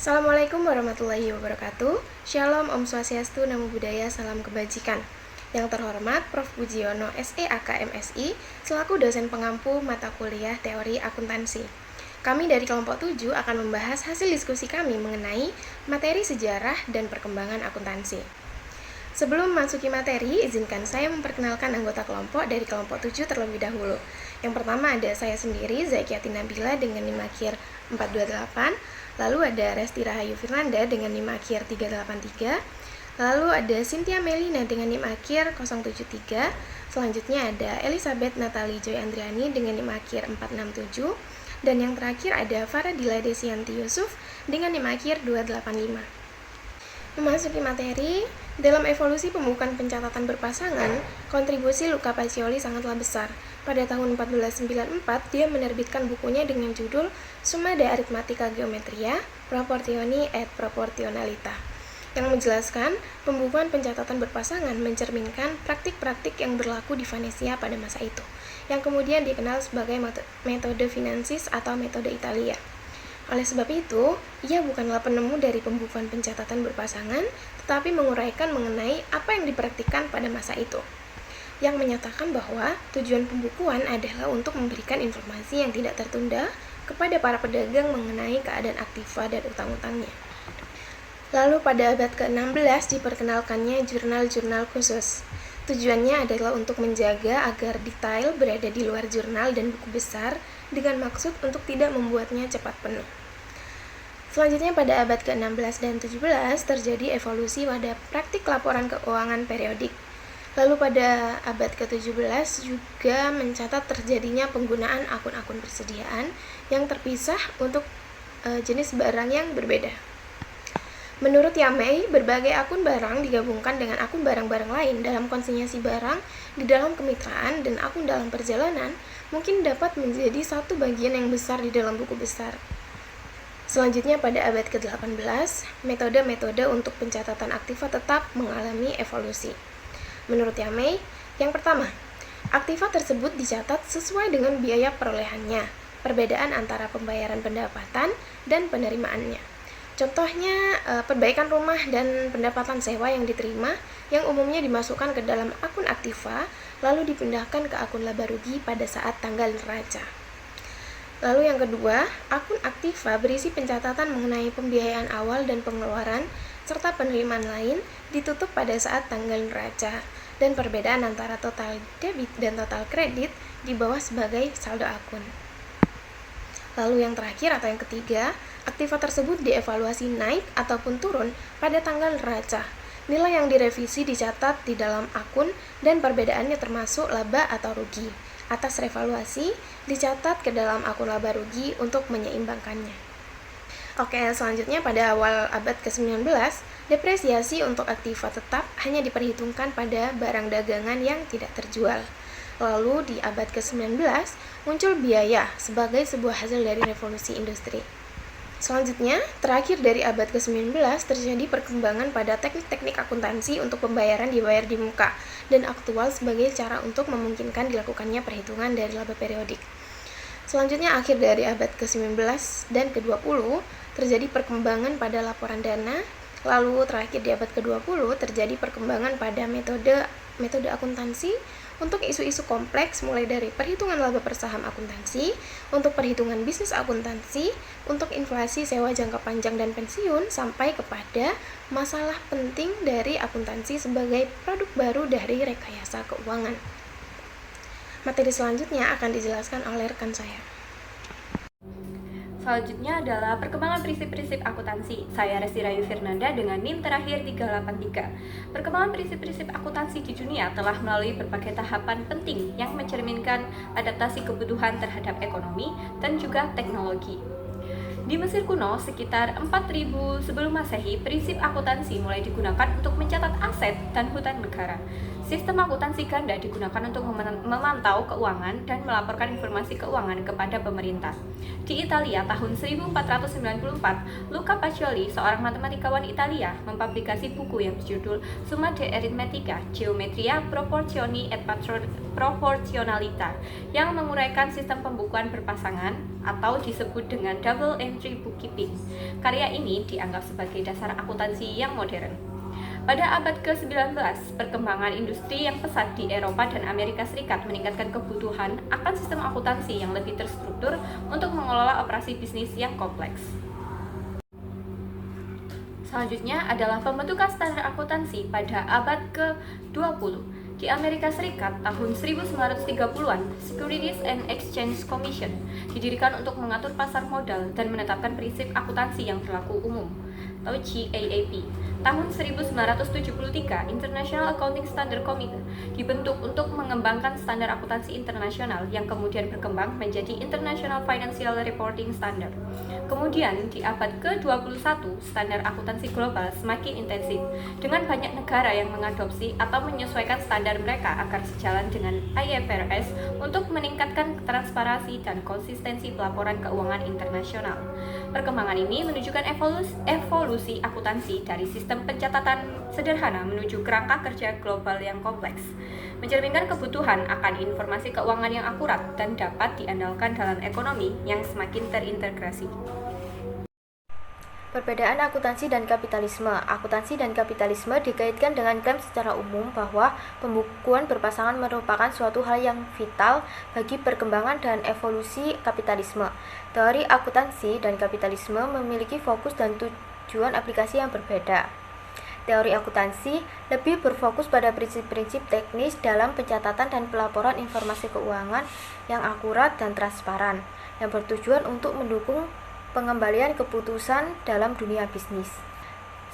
Assalamualaikum warahmatullahi wabarakatuh. Shalom, Om Swastiastu, Namo Buddhaya, Salam Kebajikan. Yang terhormat Prof. Bujiono, SEAKMSI, selaku dosen pengampu mata kuliah Teori Akuntansi. Kami dari kelompok 7 akan membahas hasil diskusi kami mengenai materi sejarah dan perkembangan akuntansi. Sebelum memasuki materi, izinkan saya memperkenalkan anggota kelompok dari kelompok 7 terlebih dahulu. Yang pertama ada saya sendiri, Zakiati Nabila dengan NIM akhir 428. Lalu ada Resti Rahayu Firnanda dengan NIM akhir 383. Lalu ada Cynthia Melina dengan NIM akhir 073. Selanjutnya ada Elizabeth Natali Joy Andriani dengan NIM akhir 467. Dan yang terakhir ada Faradila Desianti Yusuf dengan NIM akhir 285. Memasuki materi, dalam evolusi pembukuan pencatatan berpasangan, kontribusi Luca Pacioli sangatlah besar. Pada tahun 1494, dia menerbitkan bukunya dengan judul Summa de Arithmetica Geometria, Proportioni et Proportionalita, yang menjelaskan pembukuan pencatatan berpasangan mencerminkan praktik-praktik yang berlaku di Venesia pada masa itu, yang kemudian dikenal sebagai metode finansis atau metode Italia. Oleh sebab itu, ia bukanlah penemu dari pembukuan pencatatan berpasangan, tetapi menguraikan mengenai apa yang dipraktikkan pada masa itu, yang menyatakan bahwa tujuan pembukuan adalah untuk memberikan informasi yang tidak tertunda kepada para pedagang mengenai keadaan aktiva dan utang-utangnya. Lalu pada abad ke-16 diperkenalkannya jurnal-jurnal khusus. Tujuannya adalah untuk menjaga agar detail berada di luar jurnal dan buku besar dengan maksud untuk tidak membuatnya cepat penuh. Selanjutnya pada abad ke-16 dan 17 terjadi evolusi pada praktik laporan keuangan periodik. Lalu pada abad ke-17 juga mencatat terjadinya penggunaan akun-akun persediaan yang terpisah untuk jenis barang yang berbeda. Menurut Yamei, berbagai akun barang digabungkan dengan akun barang-barang lain dalam konsinyasi barang di dalam kemitraan dan akun dalam perjalanan mungkin dapat menjadi satu bagian yang besar di dalam buku besar. Selanjutnya pada abad ke-18, metode-metode untuk pencatatan aktiva tetap mengalami evolusi. Menurut Yamei, yang pertama, aktiva tersebut dicatat sesuai dengan biaya perolehannya, perbedaan antara pembayaran pendapatan dan penerimaannya. Contohnya, perbaikan rumah dan pendapatan sewa yang diterima yang umumnya dimasukkan ke dalam akun aktiva, lalu dipindahkan ke akun laba rugi pada saat tanggal neraca. Lalu yang kedua, akun aktiva berisi pencatatan mengenai pembiayaan awal dan pengeluaran, serta penerimaan lain ditutup pada saat tanggal neraca, dan perbedaan antara total debit dan total kredit di bawah sebagai saldo akun. Lalu yang terakhir atau yang ketiga, aktiva tersebut dievaluasi naik ataupun turun pada tanggal neraca. Nilai yang direvisi dicatat di dalam akun dan perbedaannya termasuk laba atau rugi. Atas revaluasi, dicatat ke dalam akun laba rugi untuk menyeimbangkannya. Oke, selanjutnya pada awal abad ke-19, depresiasi untuk aktiva tetap hanya diperhitungkan pada barang dagangan yang tidak terjual. Lalu di abad ke-19, muncul biaya sebagai sebuah hasil dari revolusi industri. Selanjutnya, terakhir dari abad ke-19 terjadi perkembangan pada teknik-teknik akuntansi untuk pembayaran dibayar di muka dan aktual sebagai cara untuk memungkinkan dilakukannya perhitungan dari laba periodik. Selanjutnya, akhir dari abad ke-19 dan ke-20 terjadi perkembangan pada laporan dana. Lalu terakhir di abad ke-20 terjadi perkembangan pada metode akuntansi untuk isu-isu kompleks mulai dari perhitungan laba per saham akuntansi, untuk perhitungan bisnis akuntansi, untuk inflasi sewa jangka panjang dan pensiun, sampai kepada masalah penting dari akuntansi sebagai produk baru dari rekayasa keuangan. Materi selanjutnya akan dijelaskan oleh rekan saya. Selanjutnya adalah perkembangan prinsip-prinsip akuntansi. Saya Resti Rahayu Firnanda dengan NIM terakhir 383. Perkembangan prinsip-prinsip akuntansi di dunia telah melalui berbagai tahapan penting yang mencerminkan adaptasi kebutuhan terhadap ekonomi dan juga teknologi. Di Mesir kuno, sekitar 4000 sebelum Masehi, prinsip akuntansi mulai digunakan untuk mencatat aset dan hutang negara. Sistem akuntansi ganda digunakan untuk memantau keuangan dan melaporkan informasi keuangan kepada pemerintah. Di Italia tahun 1494, Luca Pacioli, seorang matematikawan Italia, mempublikasi buku yang berjudul Summa de Arithmetica, Geometria, Proportioni et Proportionalita, yang menguraikan sistem pembukuan berpasangan atau disebut dengan double entry bookkeeping. Karya ini dianggap sebagai dasar akuntansi yang modern. Pada abad ke-19, perkembangan industri yang pesat di Eropa dan Amerika Serikat meningkatkan kebutuhan akan sistem akuntansi yang lebih terstruktur untuk mengelola operasi bisnis yang kompleks. Selanjutnya adalah pembentukan standar akuntansi pada abad ke-20. Di Amerika Serikat, tahun 1930-an, Securities and Exchange Commission didirikan untuk mengatur pasar modal dan menetapkan prinsip akuntansi yang berlaku umum, atau GAAP. Tahun 1973, International Accounting Standard Committee dibentuk untuk mengembangkan standar akuntansi internasional yang kemudian berkembang menjadi International Financial Reporting Standard. Kemudian, di abad ke-21, standar akuntansi global semakin intensif, dengan banyak negara yang mengadopsi atau menyesuaikan standar mereka agar sejalan dengan IFRS untuk meningkatkan transparansi dan konsistensi pelaporan keuangan internasional. Perkembangan ini menunjukkan evolusi akuntansi dari sistem pencatatan sederhana menuju kerangka kerja global yang kompleks, mencerminkan kebutuhan akan informasi keuangan yang akurat dan dapat diandalkan dalam ekonomi yang semakin terintegrasi. Perbedaan akuntansi dan kapitalisme. Akuntansi dan kapitalisme dikaitkan dengan klaim secara umum bahwa pembukuan berpasangan merupakan suatu hal yang vital bagi perkembangan dan evolusi kapitalisme. Teori akuntansi dan kapitalisme memiliki fokus dan tujuan aplikasi yang berbeda. Teori akuntansi lebih berfokus pada prinsip-prinsip teknis dalam pencatatan dan pelaporan informasi keuangan yang akurat dan transparan, yang bertujuan untuk mendukung pengembalian keputusan dalam dunia bisnis.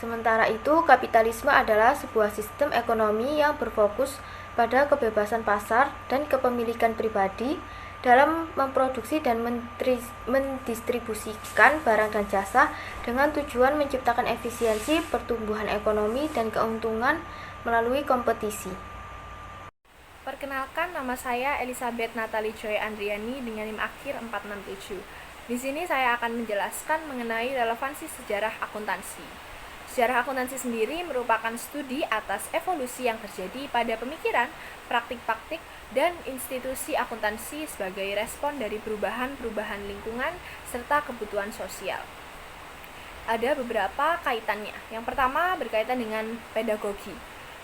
Sementara itu, kapitalisme adalah sebuah sistem ekonomi yang berfokus pada kebebasan pasar dan kepemilikan pribadi dalam memproduksi dan mendistribusikan barang dan jasa dengan tujuan menciptakan efisiensi, pertumbuhan ekonomi, dan keuntungan melalui kompetisi. Perkenalkan, nama saya Elizabeth Natalie Joy Andriani dengan NIM akhir 467. Di sini saya akan menjelaskan mengenai relevansi sejarah akuntansi. Sejarah akuntansi sendiri merupakan studi atas evolusi yang terjadi pada pemikiran, praktik-praktik, dan institusi akuntansi sebagai respon dari perubahan-perubahan lingkungan serta kebutuhan sosial. Ada beberapa kaitannya. Yang pertama berkaitan dengan pedagogi.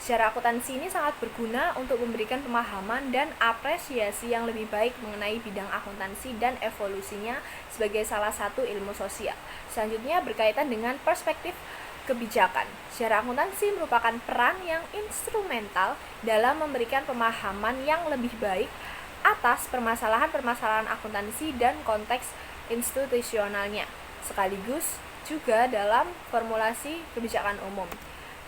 Sejarah akuntansi ini sangat berguna untuk memberikan pemahaman dan apresiasi yang lebih baik mengenai bidang akuntansi dan evolusinya sebagai salah satu ilmu sosial. Selanjutnya berkaitan dengan perspektif kebijakan. Sejarah akuntansi merupakan peran yang instrumental dalam memberikan pemahaman yang lebih baik atas permasalahan-permasalahan akuntansi dan konteks institusionalnya, sekaligus juga dalam formulasi kebijakan umum.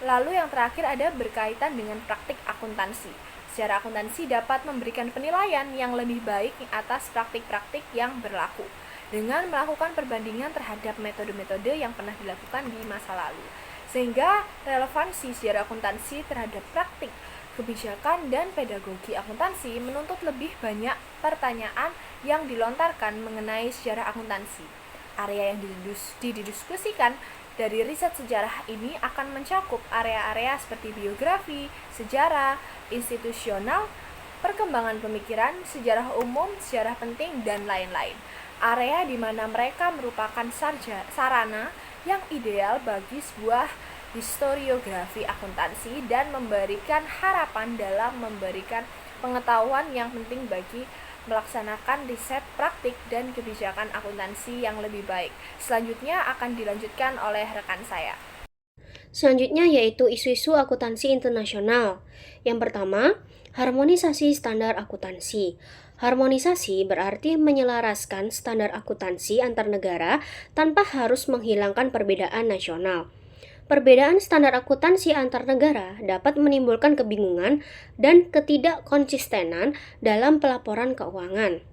Lalu yang terakhir ada berkaitan dengan praktik akuntansi. Secara akuntansi dapat memberikan penilaian yang lebih baik atas praktik-praktik yang berlaku dengan melakukan perbandingan terhadap metode-metode yang pernah dilakukan di masa lalu. Sehingga relevansi sejarah akuntansi terhadap praktik kebijakan dan pedagogi akuntansi menuntut lebih banyak pertanyaan yang dilontarkan mengenai sejarah akuntansi. Area yang didiskusikan dari riset sejarah ini akan mencakup area-area seperti biografi, sejarah, institusional, perkembangan pemikiran, sejarah umum, sejarah penting, dan lain-lain. Area di mana mereka merupakan sarana yang ideal bagi sebuah historiografi akuntansi dan memberikan harapan dalam memberikan pengetahuan yang penting bagi melaksanakan riset praktik dan kebijakan akuntansi yang lebih baik. Selanjutnya akan dilanjutkan oleh rekan saya. Selanjutnya yaitu isu-isu akuntansi internasional. Yang pertama, harmonisasi standar akuntansi. Harmonisasi berarti menyelaraskan standar akuntansi antar negara tanpa harus menghilangkan perbedaan nasional. Perbedaan standar akuntansi antar negara dapat menimbulkan kebingungan dan ketidakkonsistenan dalam pelaporan keuangan.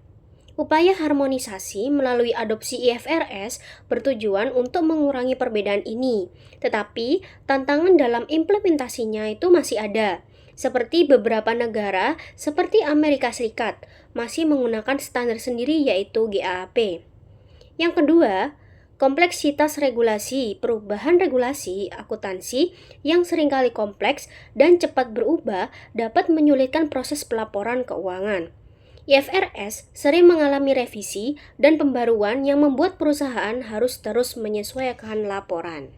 Upaya harmonisasi melalui adopsi IFRS bertujuan untuk mengurangi perbedaan ini, tetapi tantangan dalam implementasinya itu masih ada. Seperti beberapa negara seperti Amerika Serikat masih menggunakan standar sendiri yaitu GAAP. Yang kedua, kompleksitas regulasi. Perubahan regulasi akuntansi yang seringkali kompleks dan cepat berubah dapat menyulitkan proses pelaporan keuangan. IFRS sering mengalami revisi dan pembaruan yang membuat perusahaan harus terus menyesuaikan laporan.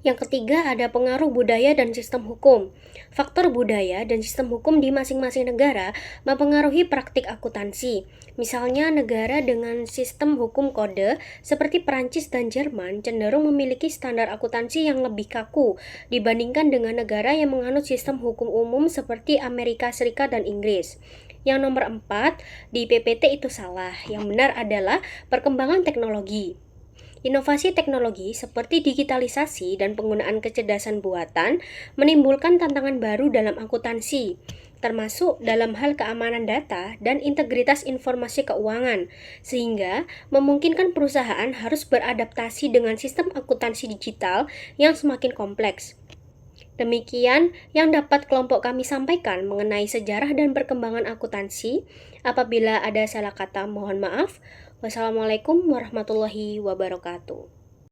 Yang ketiga ada pengaruh budaya dan sistem hukum. Faktor budaya dan sistem hukum di masing-masing negara mempengaruhi praktik akuntansi. Misalnya negara dengan sistem hukum kode seperti Perancis dan Jerman cenderung memiliki standar akuntansi yang lebih kaku dibandingkan dengan negara yang menganut sistem hukum umum seperti Amerika Serikat dan Inggris. Yang nomor 4, di PPT itu salah. Yang benar adalah perkembangan teknologi. Inovasi teknologi seperti digitalisasi dan penggunaan kecerdasan buatan menimbulkan tantangan baru dalam akuntansi, termasuk dalam hal keamanan data dan integritas informasi keuangan, sehingga memungkinkan perusahaan harus beradaptasi dengan sistem akuntansi digital yang semakin kompleks. Demikian yang dapat kelompok kami sampaikan mengenai sejarah dan perkembangan akuntansi. Apabila ada salah kata, mohon maaf. Wassalamualaikum warahmatullahi wabarakatuh.